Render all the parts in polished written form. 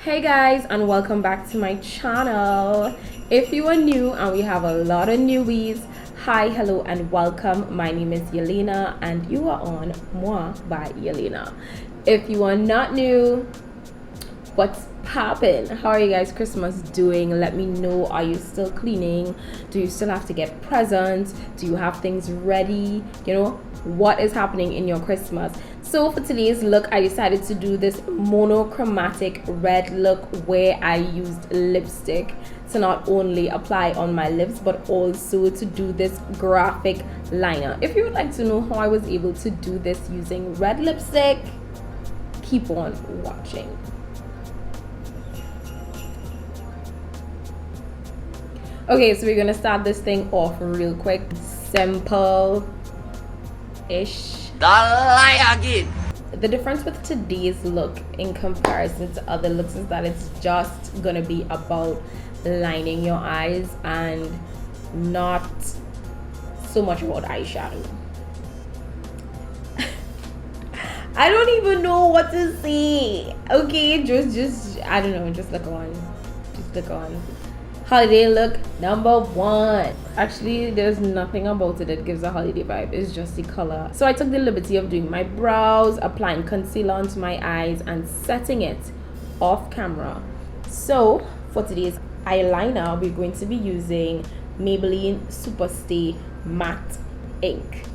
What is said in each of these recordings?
Hey guys, and welcome back to my channel. If you are new, and we have a lot of newbies, hi, hello, and welcome. My name is Yelena and you are on MUAH by Yelena. If you are not new, what's poppin'? How are you guys Christmas doing? Let me know. Are you still cleaning? Do you still have to get presents? Do you have things ready? You know, what is happening in your Christmas? So for today's look, I decided to do this monochromatic red look where I used lipstick to not only apply on my lips but also to do this graphic liner. If you would like to know how I was able to do this using red lipstick, keep on watching. Okay, so we're gonna start this thing off real quick. Simple-ish. The difference with today's look in comparison to other looks is that it's just gonna be about lining your eyes and not so much about eyeshadow. I don't even know what to say. Okay, just I don't know, just look on. Just look on. Holiday look number 1. Actually, there's nothing about it that gives a holiday vibe. It's just the color. So I took the liberty of doing my brows, applying concealer onto my eyes, and setting it off camera. So for today's eyeliner, we're going to be using Maybelline Superstay Matte Ink.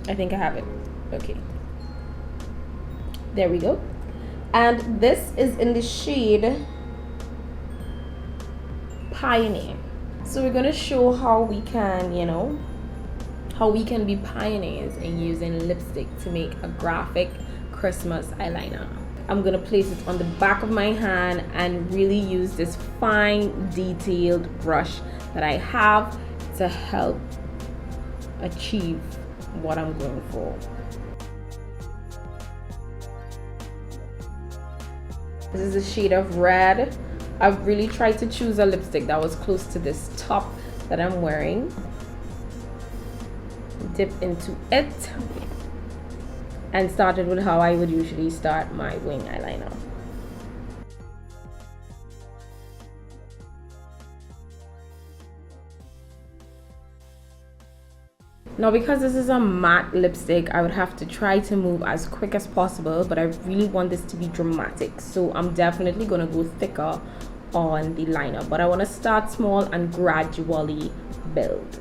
I think I have it. Okay. There we go. And this is in the shade Pioneer. So we're going to show how we can, you know, how we can be pioneers in using lipstick to make a graphic Christmas eyeliner. I'm going to place it on the back of my hand and really use this fine detailed brush that I have to help achieve what I'm going for. This is a shade of red. I've really tried to choose a lipstick that was close to this top that I'm wearing. Dip into it and started with how I would usually start my wing eyeliner. Now, because this is a matte lipstick, I would have to try to move as quick as possible, but I really want this to be dramatic, so I'm definitely going to go thicker on the liner, but I want to start small and gradually build.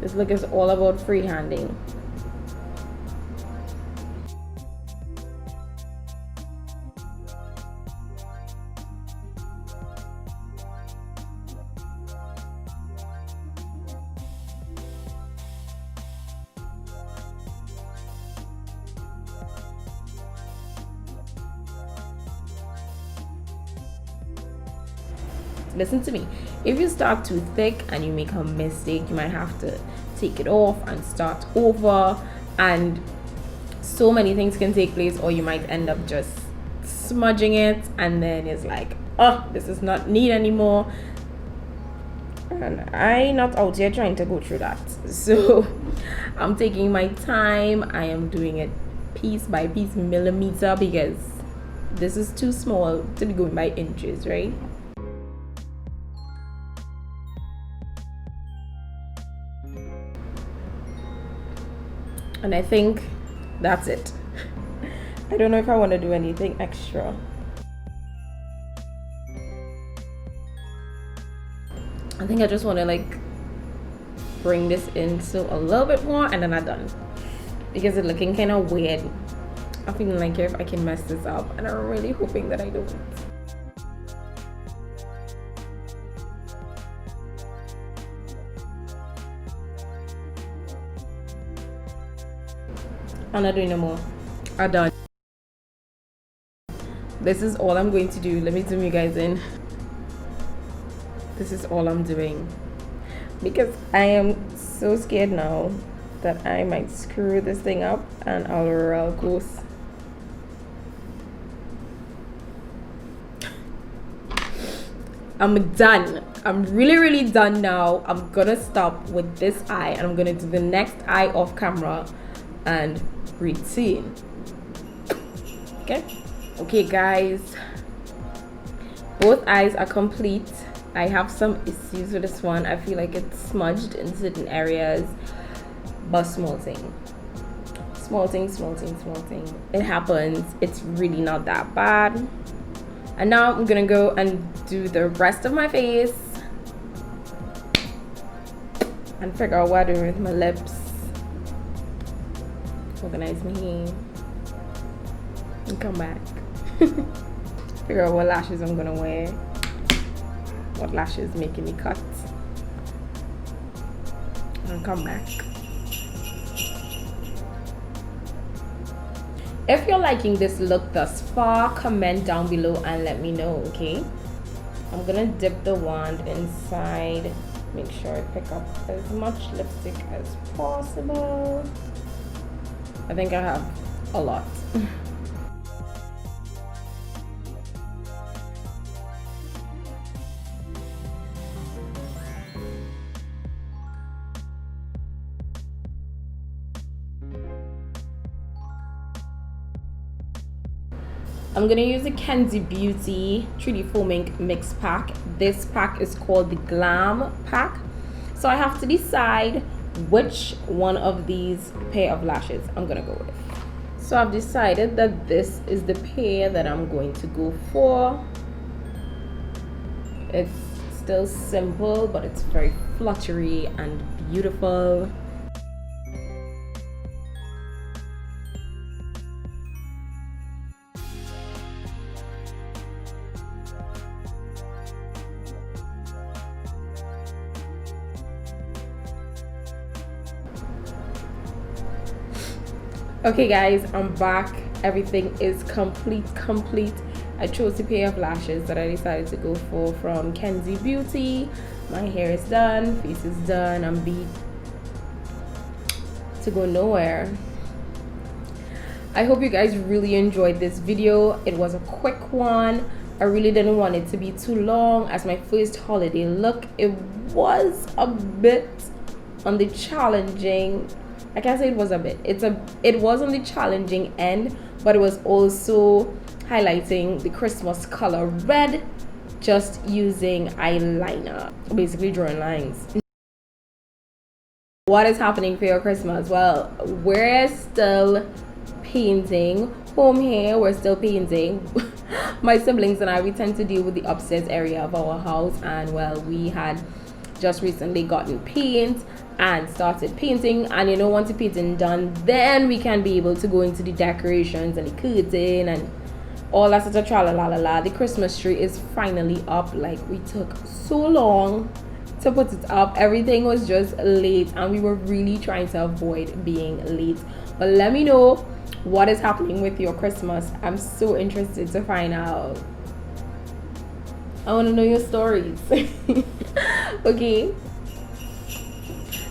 This look is all about freehanding. Listen to me. If you start too thick and you make a mistake, you might have to take it off and start over, and so many things can take place, or you might end up just smudging it and then it's like, oh, this is not neat anymore, and I'm not out here trying to go through that. So I'm taking my time. I am doing it piece by piece, millimeter, because this is too small to be going by inches, right? And I think that's it. I don't know if I want to do anything extra. I think I just want to like bring this in so a little bit more, and then I'm done, because it's looking kind of weird. I'm feeling like if I can mess this up, and I'm really hoping that I don't. I'm not doing no more. I'm done. This is all I'm going to do. Let me zoom you guys in. This is all I'm doing because I am so scared now that I might screw this thing up and I'll real goose. I'm done. I'm really done now. I'm gonna stop with this eye and I'm gonna do the next eye off camera and routine. Okay guys, both eyes are complete. I have some issues with this one. I feel like it's smudged in certain areas, but small thing. It happens. It's really not that bad. And now I'm gonna go and do the rest of my face and figure out what to do with my lips. Organize my hair and come back. Figure out what lashes I'm gonna wear, what lashes making me cut, and come back. If you're liking this look thus far, comment down below and let me know, okay? I'm gonna dip the wand inside, make sure I pick up as much lipstick as possible. I think I have a lot. I'm gonna use a Kenzie Beauty 3D Foaming Mix Pack. This pack is called the Glam Pack. So I have to decide which one of these pair of lashes I'm gonna go with. So I've decided that this is the pair that I'm going to go for. It's still simple, but it's very fluttery and beautiful. Okay guys, I'm back. Everything is complete. I chose a pair of lashes that I decided to go for from Kenzie Beauty. My hair is done, face is done. I'm beat to go nowhere. I hope you guys really enjoyed this video. It was a quick one. I really didn't want it to be too long. As my first holiday look, it was a bit on the challenging, I can't say it was a bit, it was on the challenging end, but it was also highlighting the Christmas color red, just using eyeliner, basically drawing lines. What is happening for your Christmas? Well, we're still painting home here. We're still painting. My siblings and I, we tend to deal with the upstairs area of our house, and well, we had just recently gotten paint and started painting, and you know, once the painting done, then we can be able to go into the decorations and the curtain and all that sort of tra la la la la. The Christmas tree is finally up. Like, we took so long to put it up. Everything was just late and we were really trying to avoid being late. But let me know what is happening with your Christmas. I'm so interested to find out. I want to know your stories. Okay,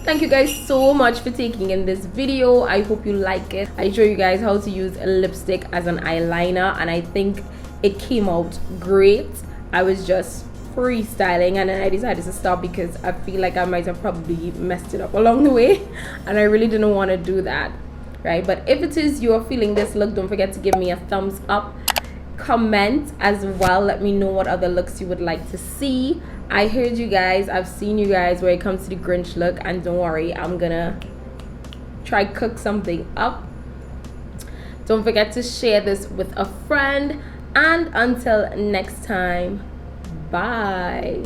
thank you guys so much for taking in this video. I hope you like it. I show you guys how to use a lipstick as an eyeliner, and I think it came out great. I was just freestyling and then I decided to stop because I feel like I might have probably messed it up along the way, and I really didn't want to do that, right? But if it is you're feeling this look, don't forget to give me a thumbs up. Comment as well, let me know what other looks you would like to see. I heard you guys, I've seen you guys where it comes to the Grinch look, and don't worry, I'm gonna try cook something up. Don't forget to share this with a friend, and until next time, bye.